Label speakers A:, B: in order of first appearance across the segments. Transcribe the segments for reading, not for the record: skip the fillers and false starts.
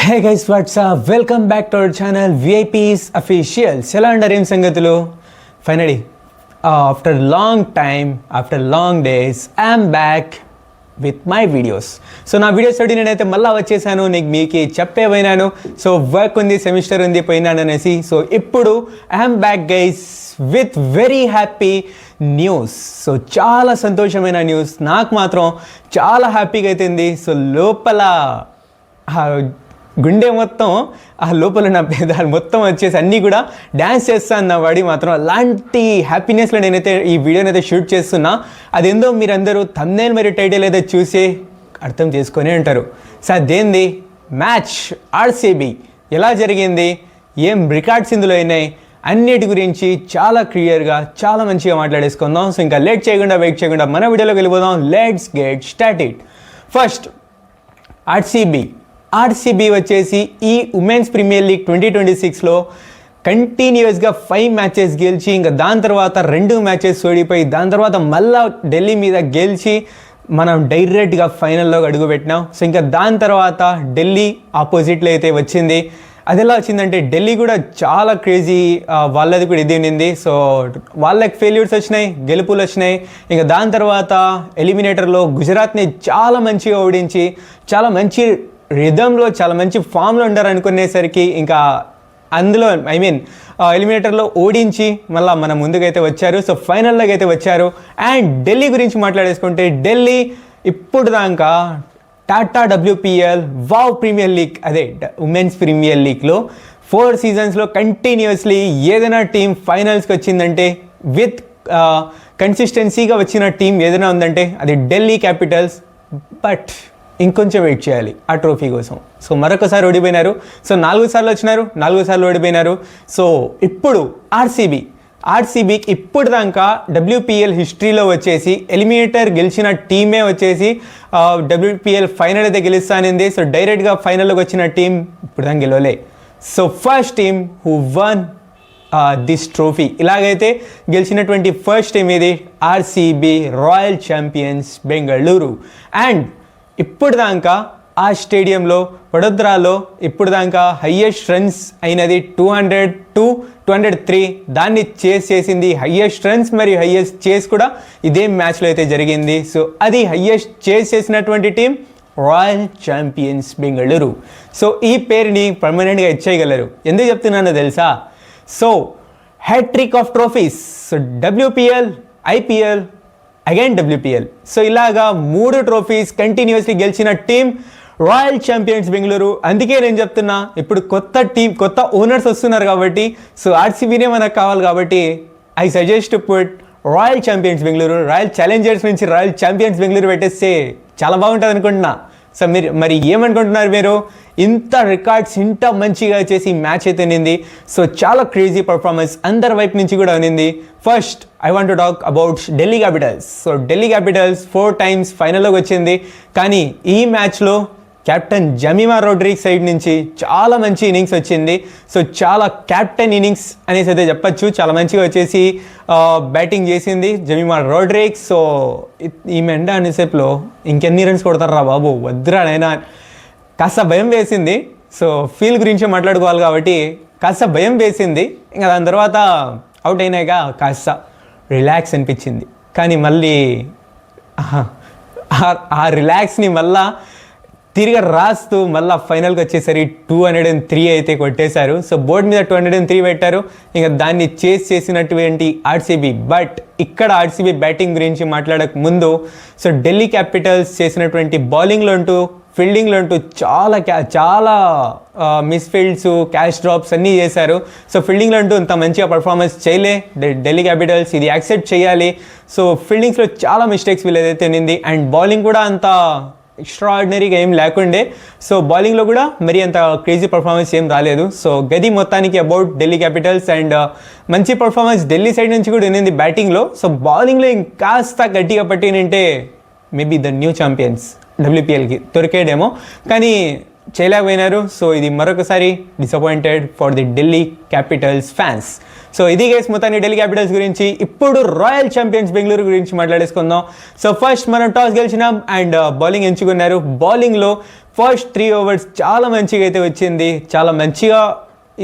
A: Hey guys, what's up? Welcome back to our channel VIPs Official. ఎలా అంటారు ఏం సంగతులు? Finally, after long time, after long days, I'm back with my videos. So నా videos తోటి నేనైతే మళ్ళీ వచ్చేసాను, మీకు చెప్పే పోయినాను. సో వర్క్ ఉంది, సెమిస్టర్ ఉంది, పోయినాను అనేసి. సో ఇప్పుడు I'm back guys with very happy news. So చాలా సంతోషమైన న్యూస్, నాకు మాత్రం చాలా హ్యాపీగా అవుతుంది. సో లోపల గుండె మొత్తం లోపల నా పేదాలు మొత్తం వచ్చేసి అన్నీ కూడా డ్యాన్స్ చేస్తాను నా వాడి మాత్రం. అలాంటి హ్యాపీనెస్లో నేనైతే ఈ వీడియోని అయితే షూట్ చేస్తున్నా. అదేందో మీరందరూ థంబ్నెయిల్ మరియు టైటిల్ అయితే చూసి అర్థం చేసుకొని ఉంటారు. సో అదేంది మ్యాచ్ ఆర్సీబీ ఎలా జరిగింది, ఏం రికార్డ్స్ ఇందులో అయినాయి, అన్నిటి గురించి చాలా క్లియర్గా చాలా మంచిగా మాట్లాడేసుకుందాం. సో ఇంకా లేట్ చేయకుండా వెయిట్ చేయకుండా మన వీడియోలోకి వెళ్ళిపోదాం. Let's get started. First RCB వచ్చేసి ఈ ఉమెన్స్ ప్రీమియర్ లీగ్ 2026లో కంటిన్యూస్గా 5 మ్యాచెస్ గెలిచి, ఇంకా దాని తర్వాత 2 మ్యాచెస్ ఓడిపోయి, దాని తర్వాత మళ్ళా ఢిల్లీ మీద గెలిచి మనం డైరెక్ట్గా ఫైనల్లో అడుగుపెట్టినాం. సో ఇంకా దాని తర్వాత ఢిల్లీ ఆపోజిట్లో అయితే వచ్చింది. అది ఎలా వచ్చిందంటే ఢిల్లీ కూడా చాలా క్రేజీ, వాళ్ళది కూడా ఇది ఉండింది. సో వాళ్ళకి ఫెయిల్యూర్స్ వచ్చినాయి, గెలుపులు వచ్చినాయి. ఇంకా దాని తర్వాత ఎలిమినేటర్లో గుజరాత్ని చాలా మంచిగా ఓడించి, చాలా మంచి రిథంలో చాలా మంచి ఫామ్లో ఉండారు అనుకునేసరికి ఇంకా అందులో ఎలిమినేటర్లో ఓడించి మళ్ళీ మన ముందుకైతే వచ్చారు. సో ఫైనల్లోకి అయితే వచ్చారు. అండ్ ఢిల్లీ గురించి మాట్లాడేసుకుంటే ఢిల్లీ ఇప్పుడు దాకా టాటా WPL వావ్ ప్రీమియర్ లీగ్, అదే ఉమెన్స్ ప్రీమియర్ లీగ్లో 4 సీజన్స్లో కంటిన్యూస్లీ ఏదైనా టీం ఫైనల్స్కి వచ్చిందంటే విత్ కన్సిస్టెన్సీగా వచ్చిన టీం ఏదైనా ఉందంటే అది ఢిల్లీ క్యాపిటల్స్. బట్ ఇంకొంచెం వెయిట్ చేయాలి ఆ ట్రోఫీ కోసం. సో మరొకసారి ఓడిపోయినారు. సో 4 సార్లు వచ్చినారు, 4 సార్లు ఓడిపోయినారు. సో ఇప్పుడు ఆర్సీబీకి ఇప్పుడు దాకా WPL హిస్టరీలో వచ్చేసి ఎలిమినేటర్ గెలిచిన టీమే వచ్చేసి WPL ఫైనల్ అయితే గెలుస్తానింది. సో డైరెక్ట్గా ఫైనల్లోకి వచ్చిన టీం ఇప్పుడు దాకా గెలవలే. So first team who won this trophy, ఇలాగైతే గెలిచినటువంటి ఫస్ట్ టీం ఇది RCB, royal champions Bengaluru. And ఇప్పుడు దాకా ఆ స్టేడియంలో వడోదరాలో ఇప్పుడు దాకా హయ్యెస్ట్ రన్స్ అయినది 203. దాన్ని చేసింది హయ్యెస్ట్ రన్స్ మరియు హయ్యెస్ట్ చేస్ కూడా ఇదే మ్యాచ్లో అయితే జరిగింది. సో అది హయ్యెస్ట్ చేసినటువంటి team Royal champions Bengaluru. So ఈ పేరుని పర్మనెంట్గా ఇచ్చేయగలరు. ఎందుకు చెప్తున్నానో తెలుసా? So hat trick of trophies. So WPL, IPL, again WPL. So ఇలాగా 3 ట్రోఫీస్ కంటిన్యూస్లీ గెలిచిన టీం రాయల్ ఛాంపియన్స్ బెంగళూరు. అందుకే నేను చెప్తున్నా, ఇప్పుడు కొత్త ఓనర్స్ వస్తున్నారు కాబట్టి, సో ఆర్సీబీనే మనకు కావాలి కాబట్టి I suggest to put royal champions Bengaluru. Royal Challengers నుంచి రాయల్ ఛాంపియన్స్ బెంగళూరు పెట్టేస్తే చాలా బాగుంటుంది అనుకుంటున్నా. సో మరి ఏమనుకుంటున్నారు మీరు? ఇంత రికార్డ్స్ ఇంత మంచిగా చేసి మ్యాచ్ అయితే నింది. సో చాలా క్రేజీ పర్ఫార్మెన్స్ అందరి వైపు నుంచి కూడా ఉన్నింది. First I want to talk about Delhi Capitals. So Delhi Capitals 4 times ఫైనల్లోకి వచ్చింది. కానీ ఈ మ్యాచ్లో కెప్టెన్ జమీమా రోడ్రిగ్స్ సైడ్ నుంచి చాలా మంచి ఇన్నింగ్స్ వచ్చింది. సో చాలా క్యాప్టెన్ ఇన్నింగ్స్ అనేసి అయితే చెప్పచ్చు. చాలా మంచిగా వచ్చేసి బ్యాటింగ్ చేసింది జమీమా రోడ్రిగ్స్. సో ఈ మెండ అనేసేపులో ఇంకెన్ని రన్స్ కొడతారా బాబు, వద్దురా నైనా కాస్త భయం వేసింది. సో ఫీల్ గురించి మాట్లాడుకోవాలి కాబట్టి కాస్త భయం వేసింది. ఇంకా దాని తర్వాత అవుట్ అయినాక కాస్త రిలాక్స్ అనిపించింది. కానీ మళ్ళీ ఆ రిలాక్స్ని మళ్ళా తిరిగి రాస్తూ మళ్ళీ ఫైనల్కి వచ్చేసరి 203 అయితే కొట్టేశారు. సో బోర్డు మీద 203 పెట్టారు. ఇంకా దాన్ని చేసినటువంటి ఆర్సీబీ. బట్ ఇక్కడ ఆర్సీబీ బ్యాటింగ్ గురించి మాట్లాడక ముందు, సో ఢిల్లీ క్యాపిటల్స్ చేసినటువంటి బౌలింగ్లో అంటూ ఫీల్డింగ్లో అంటూ చాలా మిస్ఫీల్డ్స్, క్యాచ్ డ్రాప్స్ అన్నీ చేశారు. సో ఫీల్డింగ్లో అంటూ ఇంత మంచిగా పర్ఫార్మెన్స్ చేయలే ఢిల్లీ క్యాపిటల్స్. ఇది యాక్సెప్ట్ చేయాలి. సో ఫీల్డింగ్స్లో చాలా మిస్టేక్స్ వీళ్ళేదైతే ఉన్నింది. అండ్ బౌలింగ్ కూడా అంత ఎక్స్ట్రాడినరీగా ఏం లేకుండే. సో బౌలింగ్లో కూడా మరీ అంత క్రేజీ పర్ఫార్మెన్స్ ఏం రాలేదు. సో గది మొత్తానికి అబౌట్ ఢిల్లీ క్యాపిటల్స్. అండ్ మంచి పర్ఫార్మెన్స్ ఢిల్లీ సైడ్ నుంచి కూడా ఉన్నింది బ్యాటింగ్లో. సో బౌలింగ్లో ఇంకాస్త గట్టిగా పట్టినంటే మేబీ ద న్యూ ఛాంపియన్స్ WPLకి దొరికేడేమో, కానీ చేయలేకపోయినారు. సో ఇది మరొకసారి disappointed for the Delhi Capitals fans. So ఇది గైస్ మొత్తాన్ని ఢిల్లీ క్యాపిటల్స్ గురించి. ఇప్పుడు రాయల్ ఛాంపియన్స్ బెంగళూరు గురించి మాట్లాడేసుకుందాం. సో ఫస్ట్ మనం టాస్ గెలిచినాం అండ్ బౌలింగ్ ఎంచుకున్నారు. బౌలింగ్లో ఫస్ట్ 3 overs చాలా మంచిగా అయితే వచ్చింది, చాలా మంచిగా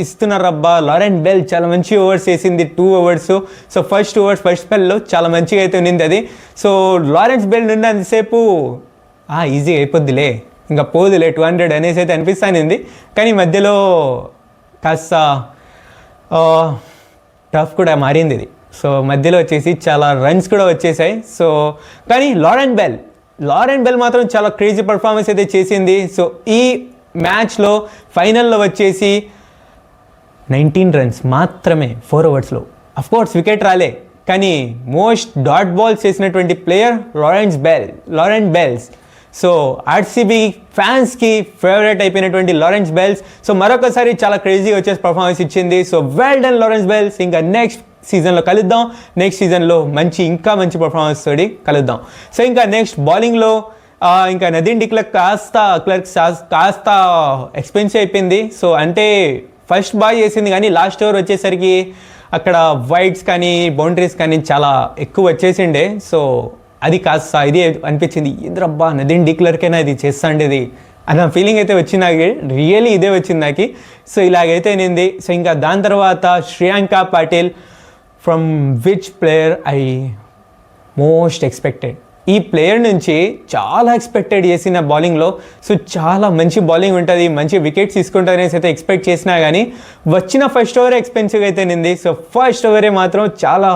A: ఇస్తున్నారు అబ్బా. లారెన్ బెల్ చాలా మంచి ఓవర్స్ వేసింది 2 overs. సో ఫస్ట్ స్పెల్లో చాలా మంచిగా అయితే ఉన్నింది అది. సో లారెన్స్ బెల్ ఉన్నంతసేపు ఈజీగా అయిపోద్దిలే, ఇంకా పోదులే 200 అనేసి అయితే అనిపిస్తానింది. కానీ మధ్యలో కాస్త టఫ్ కూడా మారింది ఇది. సో మధ్యలో వచ్చేసి చాలా రన్స్ కూడా వచ్చేసాయి. సో కానీ లారెన్ బెల్ మాత్రం చాలా క్రేజీ పర్ఫార్మెన్స్ అయితే చేసింది. సో ఈ మ్యాచ్లో ఫైనల్లో వచ్చేసి 19 runs మాత్రమే 4 overs. అఫ్కోర్స్ వికెట్ రాలే, కానీ మోస్ట్ డాట్ బాల్స్ చేసినటువంటి player Lauren Bells. So RCB ఫ్యాన్స్కి ఫేవరెట్ అయిపోయినటువంటి లారెన్స్ బెల్స్. సో మరొకసారి చాలా క్రేజీగా వచ్చేసి పర్ఫార్మెన్స్ ఇచ్చింది. So well done Lawrence Bells. ఇంకా నెక్స్ట్ సీజన్లో కలుద్దాం. నెక్స్ట్ సీజన్లో ఇంకా మంచి పర్ఫార్మెన్స్ తోటి కలుద్దాం. సో ఇంకా నెక్స్ట్ బౌలింగ్లో ఇంకా నదీమ్ డిక్లర్క్ కాస్త ఎక్స్పెన్సివ్ అయిపోయింది. సో అంటే ఫస్ట్ బాగా చేసింది, కానీ లాస్ట్ ఓవర్ వచ్చేసరికి అక్కడ వైడ్స్ కానీ బౌండరీస్ కానీ చాలా ఎక్కువ వచ్చేసిండే. సో అది కాస్త ఇది అనిపించింది, ఇద్దరబ్బా నదీమ్ డిక్లర్కైనా ఇది చేస్తాండేది అన్న ఫీలింగ్ అయితే వచ్చింది నాకు. రియలీ ఇదే వచ్చింది నాకు. సో ఇలాగైతే నింది. సో ఇంకా దాని తర్వాత Shreyanka Patil, from which player I most expected. ఈ ప్లేయర్ నుంచి చాలా ఎక్స్పెక్టెడ్ చేసిన బౌలింగ్లో. సో చాలా మంచి బౌలింగ్ ఉంటుంది, మంచి వికెట్స్ తీసుకుంటారనేసి అయితే ఎక్స్పెక్ట్ చేసినా, కానీ వచ్చిన ఫస్ట్ ఓవరే ఎక్స్పెన్సివ్గా అయితే నింది. సో ఫస్ట్ ఓవరే మాత్రం చాలా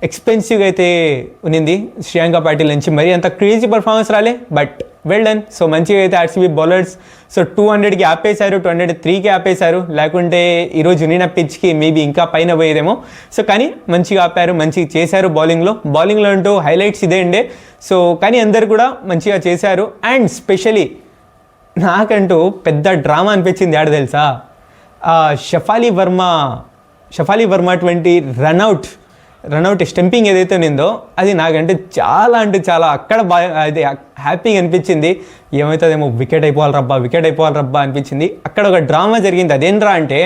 A: ఎక్స్పెన్సివ్గా అయితే ఉన్నింది శ్రేయాంక పాటిల్ నుంచి. మరీ అంత క్రేజీ పర్ఫార్మెన్స్ రాలే, బట్ వెల్ డన్. సో మంచిగా అయితే ఆర్సీబీ బౌలర్స్ సో 200కి ఆపేశారు, 203కి ఆపేశారు. లేకుంటే ఈరోజు ఉన్న పిచ్కి మేబీ ఇంకా పైన పోయేదేమో. సో కానీ మంచిగా ఆపారు, మంచిగా చేశారు బౌలింగ్లో అంటూ హైలైట్స్ ఇదే ఉండే. సో కానీ అందరు కూడా మంచిగా చేశారు. అండ్ స్పెషలీ నాకంటూ పెద్ద డ్రామా అనిపించింది ఆడ తెలుసా, షఫాలి వర్మ 20 రన్అట్ స్టంపింగ్ ఏదైతే ఉందో అది నాకంటే చాలా అక్కడ బాగా అది హ్యాపీగా అనిపించింది. ఏమవుతుందేమో వికెట్ అయిపోవాలి రబ్బా అనిపించింది. అక్కడ ఒక డ్రామా జరిగింది. అదేంట్రా అంటే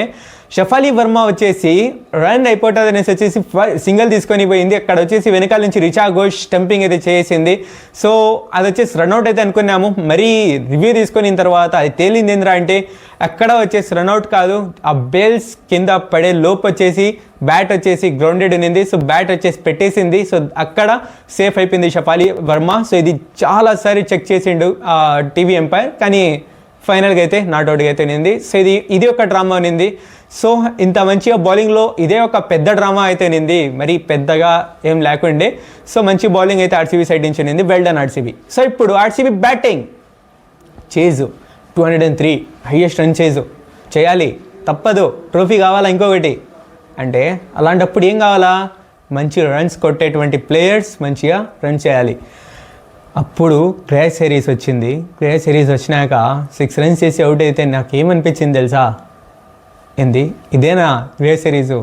A: షఫాలి వర్మ వచ్చేసి రన్ అయిపోతుంది అనేసి వచ్చేసి సింగిల్ తీసుకొని పోయింది. అక్కడ వచ్చేసి వెనకాల నుంచి రిచా ఘోష్ స్టంపింగ్ అయితే చేసింది. సో అది వచ్చేసి రన్అట్ అయితే అనుకున్నాము. మరీ రివ్యూ తీసుకొని తర్వాత అది తేలింది ఏంద్రా అంటే అక్కడ వచ్చేసి రన్అట్ కాదు, ఆ బెల్స్ కింద పడే లోపు వచ్చేసి బ్యాట్ వచ్చేసి గ్రౌండెడ్ ఉన్నింది. సో బ్యాట్ వచ్చేసి పెట్టేసింది. సో అక్కడ సేఫ్ అయిపోయింది షఫాలి వర్మ. సో ఇది చాలాసారి చెక్ చేసిండు టీవీ ఎంపైర్, కానీ ఫైనల్గా అయితే నాట్అవుట్గా అయితే ఉన్నింది. సో ఇది ఒక డ్రామా ఉన్నింది. సో ఇంత మంచిగా బౌలింగ్లో ఇదే ఒక పెద్ద డ్రామా అయితే ఉన్నింది, మరి పెద్దగా ఏం లేకుండే. సో మంచి బౌలింగ్ అయితే ఆర్సీబీ సైడ్ నుంచి ఉన్నింది. Well done RCB. సో ఇప్పుడు ఆర్సీబీ బ్యాటింగ్ చేజు 203 హైయెస్ట్ రన్ చేయాలి, తప్పదు. ట్రోఫీ కావాలా ఇంకొకటి అంటే అలాంటప్పుడు ఏం కావాలా, మంచి రన్స్ కొట్టేటువంటి ప్లేయర్స్ మంచిగా రన్ చేయాలి. అప్పుడు గ్రేస్ సిరీస్ వచ్చింది. గ్రేస్ సిరీస్ వచ్చినాక 6 runs చేసి అవుట్ అయితే నాకేమనిపించింది తెలుసా, ఇదేనా గ్రేస్ సిరీసు.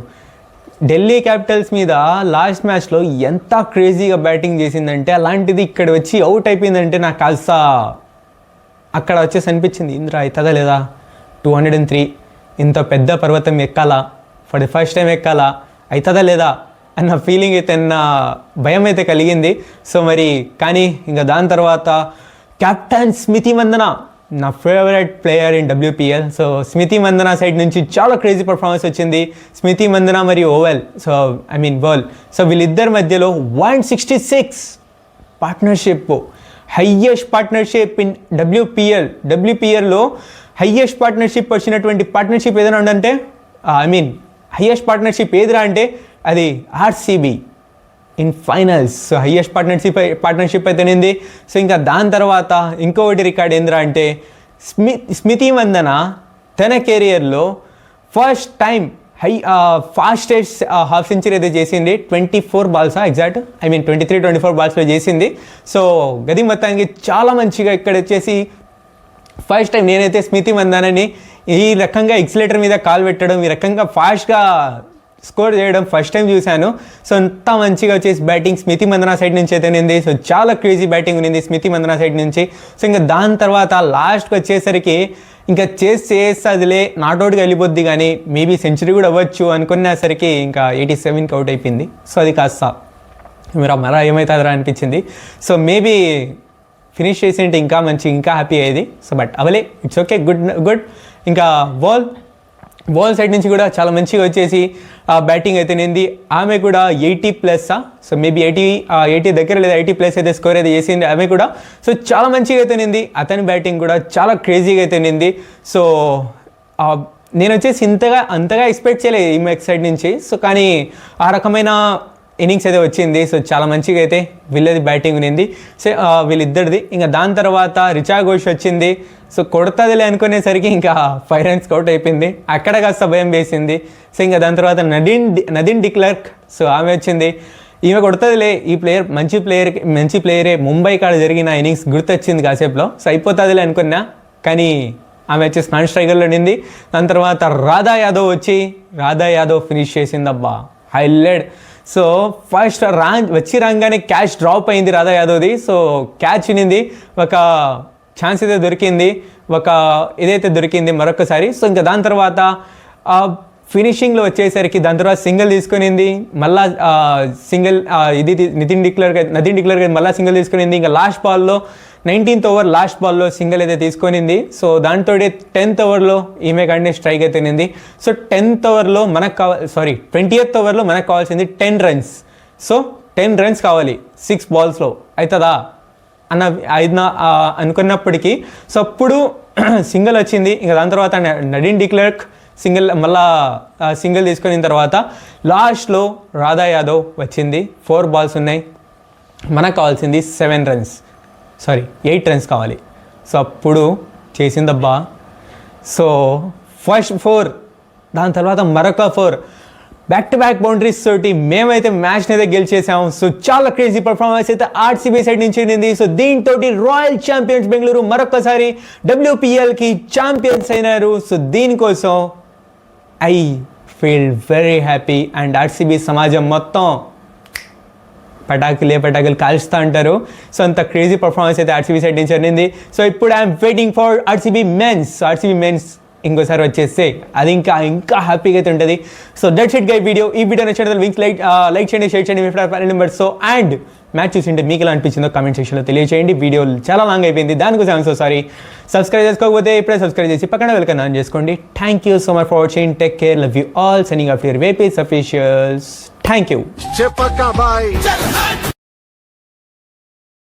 A: ఢిల్లీ క్యాపిటల్స్ మీద లాస్ట్ మ్యాచ్లో ఎంత క్రేజీగా బ్యాటింగ్ చేసిందంటే, అలాంటిది ఇక్కడ వచ్చి అవుట్ అయిపోయిందంటే నాకు కాస్త అక్కడ వచ్చేసి అనిపించింది, ఇంద్ర అవుతుందా లేదా 203 ఇంత పెద్ద పర్వతం ఎక్కాలా, ఫర్ ది ఫస్ట్ టైం ఎక్కాలా, అవుతుందా లేదా అన్న ఫీలింగ్ అయితే నా భయం అయితే కలిగింది. సో మరి కానీ ఇంకా దాని తర్వాత కెప్టెన్ స్మృతి మందన, నా favourite player in WPL. So Smriti Mandhana side నుంచి చాలా క్రేజీ పర్ఫార్మెన్స్ వచ్చింది. స్మృతి మందన మరియు ఓవెల్, సో బౌల్. సో వీళ్ళిద్దరి మధ్యలో 166 పార్ట్నర్షిప్, హయ్యెస్ట్ పార్ట్నర్షిప్ ఇన్ WPLలో హయ్యెస్ట్ పార్ట్నర్షిప్ వచ్చినటువంటి పార్ట్నర్షిప్ ఏదైనా ఉందంటే హయ్యెస్ట్ పార్ట్నర్షిప్ ఏదిరా అంటే అది RCB in finals. So highest partnership అయితే ఉంది. సో ఇంకా దాని తర్వాత ఇంకొకటి రికార్డ్ ఏంద్రా అంటే స్మృతి మందన తన కెరియర్లో first time fastest half century అయితే చేసింది. 24 balls ఎగ్జాక్ట్ 23-24 balls చేసింది. సో గది మొత్తానికి చాలా మంచిగా ఇక్కడ వచ్చేసి ఫస్ట్ టైం నేనైతే స్మృతి మందనని ఈ రకంగా ఎక్సిలేటర్ మీద కాల్ పెట్టడం, ఈ రకంగా ఫాస్ట్గా స్కోర్ చేయడం ఫస్ట్ టైం చూశాను. సో అంత మంచిగా వచ్చేసి బ్యాటింగ్ స్మృతి మందన సైడ్ నుంచి అయితే ఉంది. సో చాలా క్రేజీ బ్యాటింగ్ ఉంది స్మృతి మందన సైడ్ నుంచి. సో ఇంకా దాని తర్వాత లాస్ట్కి వచ్చేసరికి ఇంకా చేసేదిలే నాట్అవుట్గా వెళ్ళిపోద్ది, కానీ మేబీ సెంచరీ కూడా అవ్వచ్చు అనుకునేసరికి ఇంకా 87కి అవుట్ అయిపోయింది. సో అది కాస్త మీరు మరా ఏమవుతుందిరా అనిపించింది. సో మేబీ ఫినిష్ చేసింటే ఇంకా మంచి ఇంకా హ్యాపీ అయ్యేది. సో బట్ అవలే, ఇట్స్ ఓకే, గుడ్. ఇంకా బాల్ సైడ్ నుంచి కూడా చాలా మంచిగా వచ్చేసి బ్యాటింగ్ అయితే నింది. ఆమె కూడా 80+, సో మేబీ 80 దగ్గర లేదా 80+ అయితే స్కోర్ అయితే చేసింది ఆమె కూడా. సో చాలా మంచిగా అయితే నింది. అతని బ్యాటింగ్ కూడా చాలా క్రేజీగా అయితే నింది. సో నేను వచ్చేసి అంతగా ఎక్స్పెక్ట్ చేయలేదు ఈమె సైడ్ నుంచి. సో కానీ ఆ రకమైన ఇన్నింగ్స్ అయితే వచ్చింది. సో చాలా మంచిగా అయితే వీళ్ళది బ్యాటింగ్ ఉంది. సో వీళ్ళిద్దరిది. ఇంకా దాని తర్వాత రిచా ఘోష్ వచ్చింది. సో కొడతాదిలే అనుకునేసరికి ఇంకా 5 runs అవుట్ అయిపోయింది. అక్కడ కాస్త భయం వేసింది. సో ఇంకా దాని తర్వాత నదీన్ డిక్లర్క్, సో ఆమె వచ్చింది. ఈమె కొడుతుందిలే, ఈ ప్లేయర్ మంచి ప్లేయరే, ముంబై కాడ జరిగిన ఇన్నింగ్స్ గుర్తొచ్చింది కాసేపులో. సో అయిపోతుందిలే అనుకున్నా, కానీ ఆమె వచ్చేసి నాన్ స్ట్రైకర్లో నింది. దాని తర్వాత రాధా యాదవ్ ఫినిష్ చేసింది. అబ్బా హైలైట్. సో ఫస్ట్ రాగానే క్యాచ్ డ్రాప్ అయింది రాధా యాదవ్ది. సో క్యాచ్ వినింది, ఒక ఛాన్స్ అయితే దొరికింది, ఇదైతే దొరికింది మరొకసారి. సో ఇంకా దాని తర్వాత ఫినిషింగ్లో వచ్చేసరికి దాని తర్వాత సింగిల్ తీసుకునింది, మళ్ళా సింగిల్ ఇది నదీన్ డిక్లర్ మళ్ళీ సింగిల్ తీసుకునింది. ఇంకా లాస్ట్ బాల్లో 19th ఓవర్ లాస్ట్ బాల్లో సింగిల్ అయితే తీసుకొనింది. సో దాంతో 10th ఓవర్లో ఈమె కంటే స్ట్రైక్ అయితే నింది. సో 20th ఓవర్లో మనకు 20th ఓవర్లో మనకు కావాల్సింది 10 runs. సో 10 runs కావాలి 6 balls అవుతుందా అనుకున్నప్పటికీ సో అప్పుడు సింగిల్ వచ్చింది. ఇంకా దాని తర్వాత నదీన్ డిక్లర్క్ సింగిల్ తీసుకున్న తర్వాత లాస్ట్లో రాధా యాదవ్ వచ్చింది. 4 balls ఉన్నాయి, మనకు కావాల్సింది 8 runs కావాలి. సో అప్పుడు చేసిందబ్బా. సో ఫస్ట్ 4, దాని తర్వాత మరొక 4 బ్యాక్ బౌండరీస్ తోటి మేమైతే మ్యాచ్ని అయితే గెలిచేసాము. సో చాలా క్రేజీ పర్ఫార్మెన్స్ అయితే ఆర్సీబీ సైడ్ నుంచి ఉంది. సో దీంతో రాయల్ ఛాంపియన్స్ బెంగళూరు మరొకసారి WPLకి ఛాంపియన్స్ అయినారు. సో దీనికోసం I feel very happy. And RCB సమాజం మొత్తం పటాకులు కాల్చుతూ అంటారు. సో అంత క్రేజీ పర్ఫార్మెన్స్ అయితే ఆర్సీబీ సైడ్ నుంచి జరిగింది. సో ఇప్పుడు I'm waiting for RCB men's ఇంకోసారి వచ్చేస్తే అది ఇంకా హ్యాపీగా అయితే ఉంటుంది. So that's it guys video. ఈ వీడియో నచ్చినట్లయితే లింక్స్ లైక్ చేయండి, షేర్ చేయండి మీ family members. So and match చూసింటే మీకు ఎలా అనిపించిందో కామెంట్ సెక్షన్లో తెలియజేయండి. వీడియో చాలా లాంగ్ అయిపోయింది, దానికోసం ఐఎమ్ సో సారీ. సబ్స్క్రైబ్ చేసుకోకపోతే ఇప్పుడే సబ్స్క్రైబ్ చేసి పక్కన వెల్కమ్ ఆన్ చేసుకోండి. Thank you so much for watching. Take care, love you all. Signing off your వేపీస్ అఫీషియల్స్. Thank you.